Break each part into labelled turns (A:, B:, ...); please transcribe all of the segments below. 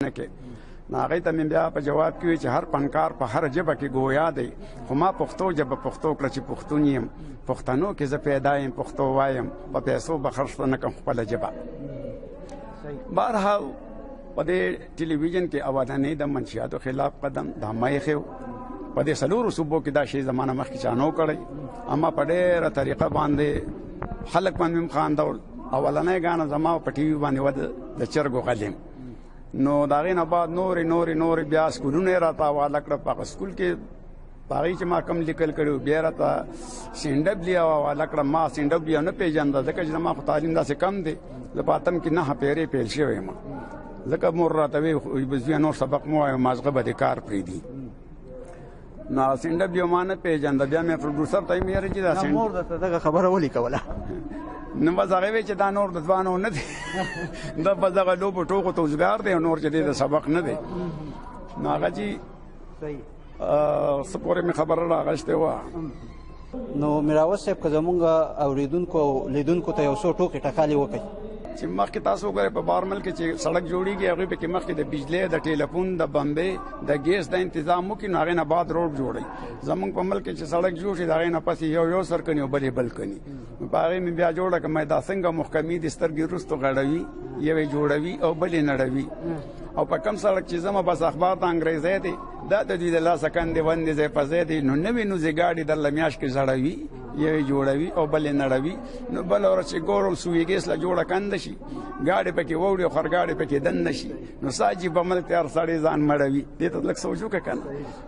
A: نه کوي. نو هغې ته مې بیا په جواب کې وویل چې هر فنکار په هر ژبه کې ګویا دی، خو ما پښتو ژبه پښتو کړه چې پښتون یم، پښتنو کې زه پیدا یم پښتو وایم، په پیسو به خرڅ نه کړم خپله ژبه. بهرحال په دې ټلویزیون کې اولنۍ د منشیاتو خلاف قدم دا ما ایښی و. په دې څلورو صوبو کې دا شی زمانه مخکې چا نه و کړی، اما په ډېره طریقه باندې خلک باندې هم خاندول. اولنۍ ګانه زما په ټي وي باندې وه د چرګو غلیم. نو د هغې نه بعد نورې بیا سکولونه یې راته حواله کړه. په هغه سکول کې په هغې چې ما کم لیکل کړي و بیا راته سینډبلي حواله کړه. ما سینډبلي نه پېژانده ځکه چې زما خو تعلیم داسې کم دی. زه په اتم کې 9 پیرې پیل شوی یم، ځکه مور راته ویل زویه نور سبق مو وایه مازغه به دې کار پرېږدي. نو هغه سینډبلي ما نه پېژانده. بیا مې پروډوسر ته یې ویل چې دا
B: مور درته دغه خبره ولیکوله؟
A: نو بس هغې ویل چې دا نور د ځوانو نه دی، دا بس دغه لوبو ټوکو ته اوزګار دی او نور چې دی د سبق نه دی. نو هغه چې څه پورې مې خبره راغشتې وه.
B: نو میراوس صاحب که زمونږ اورېدونکو او لیدونکو ته یو څو ټوکې ټکالې وکړئ
A: چې مخکې تاسو وګورئ په بارمل کې چې سړک جوړېږي هغې پکې مخکې د بجلۍ د ټیلیفون د بمبې د ګیس د انتظام وکړي، نو هغې نه بعد روډ جوړوي. زمونږ په ملک کې چې سړک جوړ شي د هغې نه پسې یو سر کني او بل یې بل کني. په هغې مې بیا جوړه کړه دا څنګه محکمې د سترګې وروستو غړوي، یو یې جوړوي او بل یې نړوي. او په کم سړک چې زما بس اخبار د انګریزی دی، دا د دوی د لاسه کندې وندې ځای په ځای دی. نو نوې نوزې ګاډي درله میاشت کې زړوي، یو یې جوړوي او بل یې نړوي. نو بله ورځ چې ګورم سوی ګیس له جوړه کنده شي، ګاډي پکې ووړي او خرګاډي پکې دننه شي، نو ساجي په ملک هر سړی ځان مړوي. دې ته لږ سوچ وکړه که نه.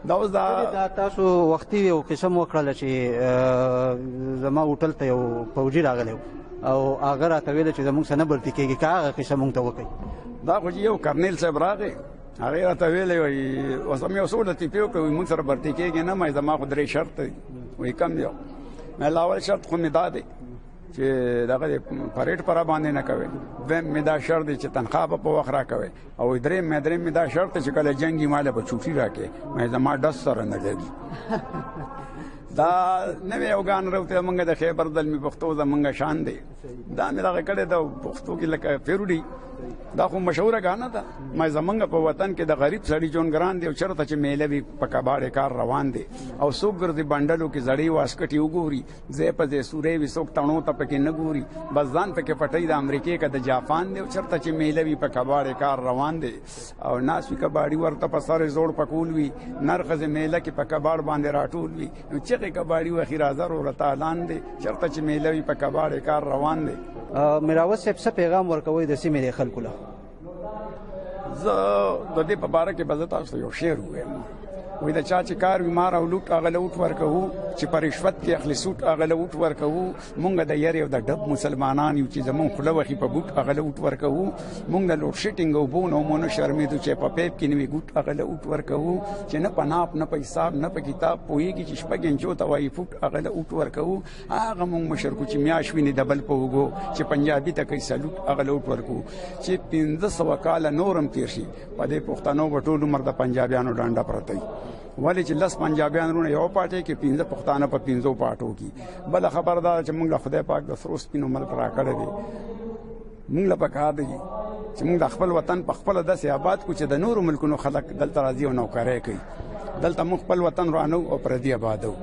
A: دا اوس دا
B: تاسو وختي یو قسم وکړله چې زما هوټل ته یو فوجي راغلی و او هغه راته ویله چې زمونږ څه نه بلتي کېږي، که هغه قصه مونږ ته وکړئ.
A: دا خو چې یو کرنیل صاحب راغی، هغې راته ویلی وایي اوس هم یو څو لطیفې وکړې، مونږ سره برتي کېږي نه. ما زما خو 3 شرط دی. وایي کم یو؟ اول شرط خو مې دا دی چې دغه د پریډ پره باندې نه کوئ. دویم مې دا شرط دی چې تنخواه به په وخت راکوئ. او دریم مې دا شرط دی چې کله جنګ وي ماله به چوټي راکړې. مې زما ډس سره نه لګي. دا نوې اوګان راوته مونږ د خیبر زلمي پښتو زمونږ شان دی. دا مې دغه کړی د پښتو کې لکه پیروډي، دا خو مشهوره ګانه ده. ما زمونږ په وطن کې د غریب سړي جون ګران دی او چېرته چې میله وي په کباړې کار روان دی. او څوک ګرځي بنډلو کې زړې واسکټې وګوري، ځای په ځای سورې وي، څوک تڼو ته پکې نه ګوري، بس ځان پکې پټوي د امریکې که د جاپان دی. او چېرته چې میله وي په کباړې کار روان دی او ناس وي کباړي ورته په سر زوړ پکول وي، نر ښځې میله کې په کباړ باندې راټول وي، نو چغې کباړي وخي راځه وروره تالان دی. چېرته چې میله وي په کباړې کار روان دی.
B: میراوس صاحب څه پیغام ورکوئ د سیمې د خلکو له؟
A: زه د دې په باره کې به زه تاسو ته یو شعر ووایم. وایي د چا چې کار وي مار او لوټ هغه له اوټ ورکوو، چې په رشوت کې اخلي سوټ هغه له اوټ ورکوو. مونږ د یرې او د ډب مسلمانان یو چې زمونږ خوله وخي په بوټ هغه له اوټ ورکوو. مونږ د لوډ شیټینګ اوبو نه مو نه شرمېدو چې په پیپ کې نوي ګوټ هغه له اوټ ورکوو. چې نه په ناپ نه په حساب نه په کتاب پوهېږي چې 6 انچو ته وایي فوټ هغه له اوټ ورکوو. هغه مونږ مشر کو چې میاشت ویني د بل په اوږو، چې پنجابي ته کوي سلوټ هغه له اوټ ورکوو. چې 1500 کاله نورم تېر شي په دې پښتنو به ټول عمر د پنجابیانو ډانډه پرته وي. ولې چې 10 پنجابیان رونه یو پاټۍ کې 15 پښتانه په 15 پاټو کې. بله خبره دا چې موږ له خدای پاک د سرو سپینو ملک راکړی دی. موږ له پکار دی چې موږ د خپل وطن په خپله داسې آباد کړو چې د نورو ملکونو خلک دلته راځي او نوکرۍ کوي. دلته موږ خپل وطن رانو او پردي آبادو.